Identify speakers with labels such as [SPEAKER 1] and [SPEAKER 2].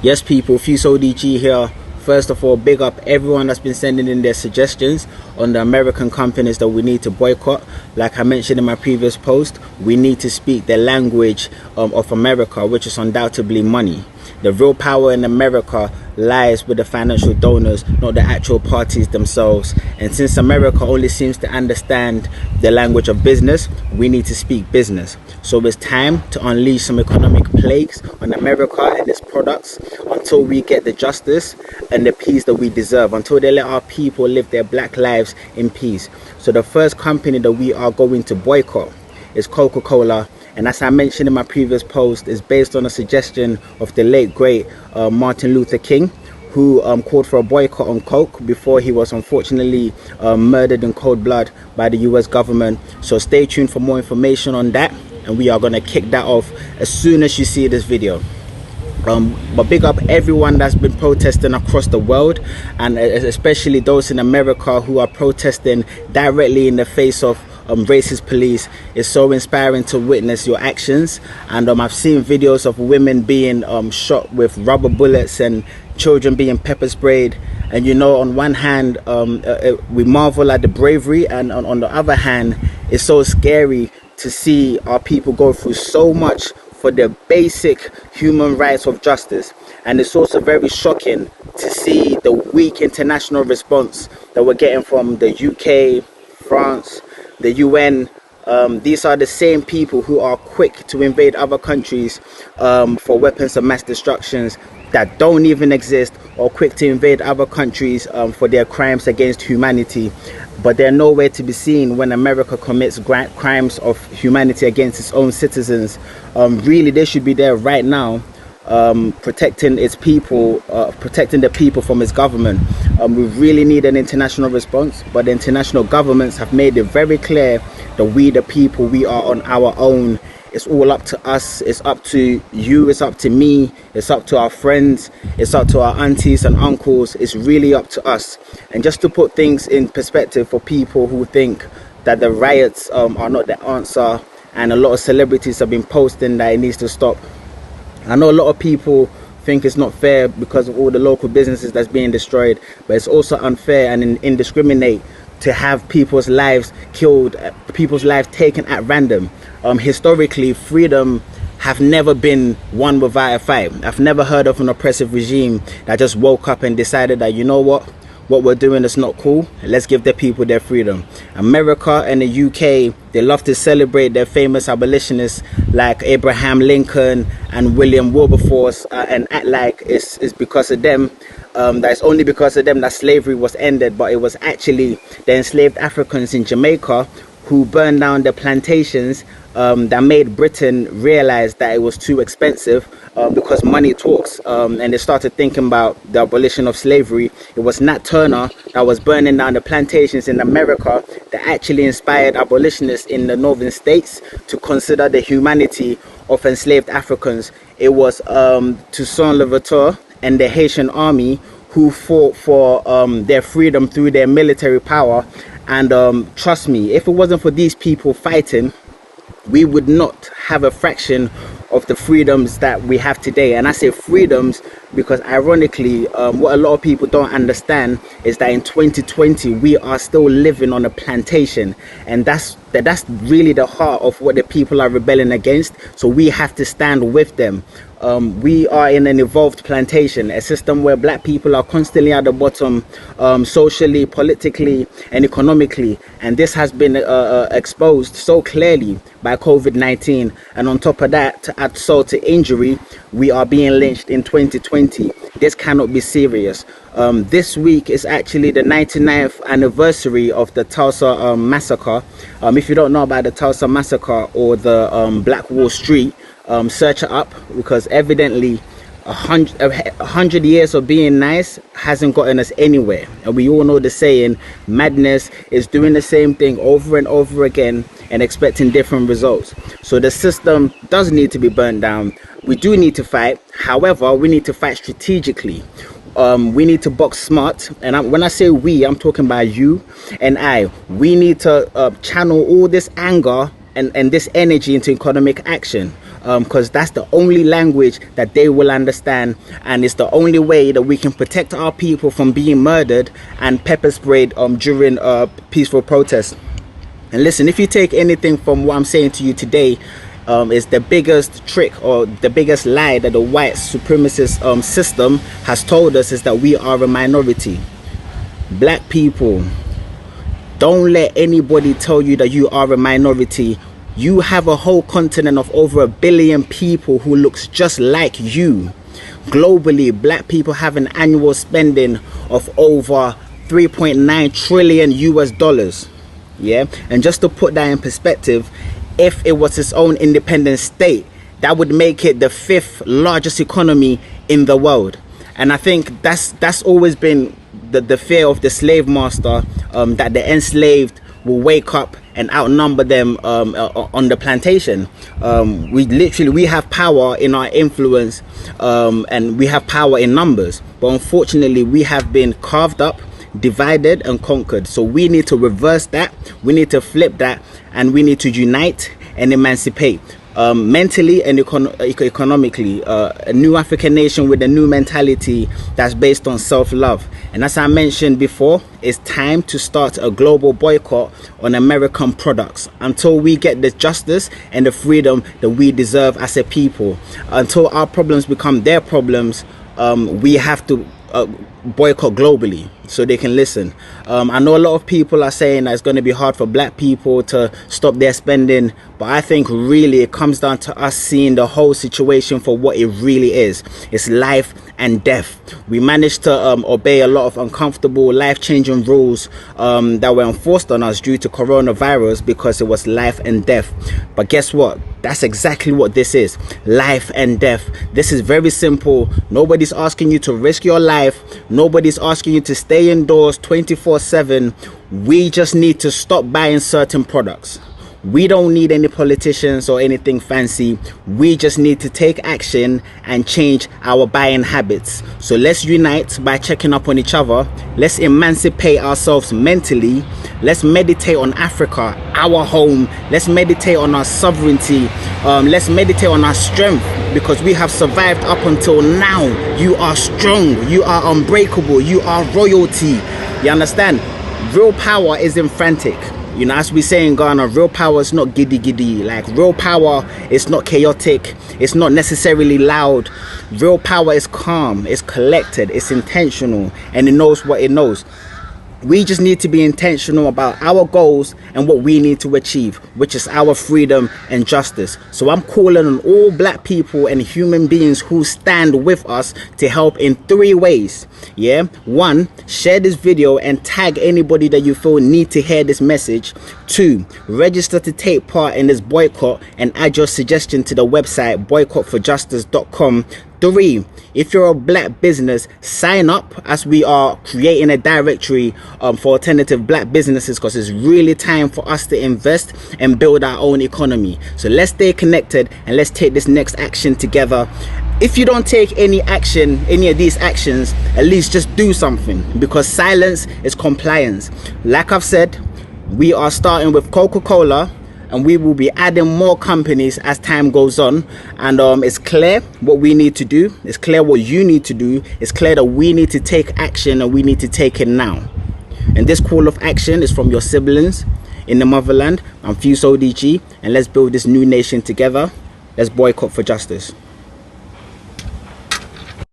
[SPEAKER 1] Yes, people, Fuse ODG here. First of all, big up everyone that's been sending in their suggestions on the American companies that we need to boycott. Like I mentioned in my previous post, we need to speak the language of America, which is undoubtedly money. The real power in America lies with the financial donors, not the actual parties themselves. And since America only seems to understand the language of business, we need to speak business. So it's time to unleash some economic plagues on America and its products until we get the justice and the peace that we deserve, until they let our people live their black lives in peace. So the first company that we are going to boycott is Coca-Cola. And as I mentioned in my previous post, is based on a suggestion of the late great Martin Luther King, who called for a boycott on Coke before he was unfortunately murdered in cold blood by the US government. So stay tuned for more information on that, and we are going to kick that off as soon as you see this video. But big up everyone that's been protesting across the world, and especially those in America who are protesting directly in the face of racist police. It's so inspiring to witness your actions. And I've seen videos of women being shot with rubber bullets and children being pepper sprayed. And you know, on one hand we marvel at the bravery, and on the other hand it's so scary to see our people go through so much for the basic human rights of justice. And it's also very shocking to see the weak international response that we're getting from the UK, France, the UN. These are the same people who are quick to invade other countries for weapons of mass destructions that don't even exist, or quick to invade other countries for their crimes against humanity. But they're nowhere to be seen when America commits crimes of humanity against its own citizens. Really, they should be there right now, protecting its people, protecting the people from its government. We really need an international response, but the international governments have made it very clear that we the people, we are on our own. It's all up to us. It's up to you, it's up to me, it's up to our friends, it's up to our aunties and uncles. It's really up to us. And just to put things in perspective for people who think that the riots are not the answer, and a lot of celebrities have been posting that it needs to stop. I know a lot of people think it's not fair because of all the local businesses that's being destroyed, but it's also unfair and indiscriminate to have people's lives killed, people's lives taken at random. Historically, freedom have never been won without a fight. I've never heard of an oppressive regime that just woke up and decided that, you know what we're doing is not cool, let's give the people their freedom. America and the UK, they love to celebrate their famous abolitionists like Abraham Lincoln and William Wilberforce, and act like it's because of them, that it's only because of them that slavery was ended. But it was actually the enslaved Africans in Jamaica who burned down the plantations that made Britain realize that it was too expensive, because money talks, and they started thinking about the abolition of slavery. It was Nat Turner that was burning down the plantations in America that actually inspired abolitionists in the northern states to consider the humanity of enslaved Africans. It was Toussaint Louverture and the Haitian army who fought for their freedom through their military power. And trust me, if it wasn't for these people fighting, we would not have a fraction of the freedoms that we have today. And I say freedoms because ironically, what a lot of people don't understand is that in 2020 we are still living on a plantation, and that's really the heart of what the people are rebelling against. So we have to stand with them. We are in an evolved plantation, a system where black people are constantly at the bottom, socially, politically, and economically. And this has been exposed so clearly by COVID-19. And on top of that, to add salt to injury, we are being lynched in 2020. This cannot be serious. This week is actually the 99th anniversary of the Tulsa massacre. If you don't know about the Tulsa massacre or the Black Wall Street, search it up, because evidently 100 years of being nice hasn't gotten us anywhere. And we all know the saying, madness is doing the same thing over and over again and expecting different results. So the system does need to be burnt down. We do need to fight. However, we need to fight strategically. We need to box smart, and when I say we, I'm talking about you and I. We need to channel all this anger and this energy into economic action. because that's the only language that they will understand, and it's the only way that we can protect our people from being murdered and pepper sprayed during peaceful protests. And listen, if you take anything from what I'm saying to you today, is the biggest trick or the biggest lie that the white supremacist system has told us is that we are a minority. Black people, don't let anybody tell you that you are a minority. You have a whole continent of over 1 billion people who looks just like you. Globally, black people have an annual spending of over 3.9 trillion US dollars. Yeah, and just to put that in perspective, if it was its own independent state, that would make it the 5th largest economy in the world. And I think that's always been the fear of the slave master, that the enslaved will wake up and outnumber them on the plantation. We have power in our influence, and we have power in numbers, but unfortunately we have been carved up, divided and conquered. So we need to reverse that, we need to flip that, and we need to unite and emancipate, mentally and economically. A new African nation with a new mentality that's based on self-love. And as I mentioned before, it's time to start a global boycott on American products until we get the justice and the freedom that we deserve as a people. Until our problems become their problems, we have to boycott globally so they can listen. I know a lot of people are saying that it's going to be hard for black people to stop their spending, but I think really it comes down to us seeing the whole situation for what it really is. It's life and death. We managed to obey a lot of uncomfortable, life-changing rules that were enforced on us due to coronavirus because it was life and death. But guess what? That's exactly what this is. Life and death. This is very simple. Nobody's asking you to risk your life. Nobody's asking you to stay indoors 24/7. We just need to stop buying certain products. We don't need any politicians or anything fancy. We just need to take action and change our buying habits. So let's unite by checking up on each other. Let's emancipate ourselves mentally. Let's meditate on Africa, our home. Let's meditate on our sovereignty. Let's meditate on our strength, because we have survived up until now. You are strong. You are unbreakable. You are royalty. You understand? Real power isn't frantic. You know, as we say in Ghana, real power is not giddy giddy. Like, real power is not chaotic. It's not necessarily loud. Real power is calm. It's collected. It's intentional. And it knows what it knows. We just need to be intentional about our goals and what we need to achieve, which is our freedom and justice. So I'm calling on all black people and human beings who stand with us to help in 3 ways. Yeah. 1, share this video and tag anybody that you feel need to hear this message. 2, register to take part in this boycott and add your suggestion to the website boycottforjustice.com. 3, if you're a black business, sign up, as we are creating a directory for alternative black businesses, because it's really time for us to invest and build our own economy. So let's stay connected and let's take this next action together. If you don't take any action, any of these actions, at least just do something, because silence is compliance. Like I've said, we are starting with Coca-Cola, and we will be adding more companies as time goes on. And it's clear what we need to do. It's clear what you need to do. It's clear that we need to take action, and we need to take it now. And this call of action is from your siblings in the motherland. I'm Fuse ODG, and let's build this new nation together. Let's boycott for justice.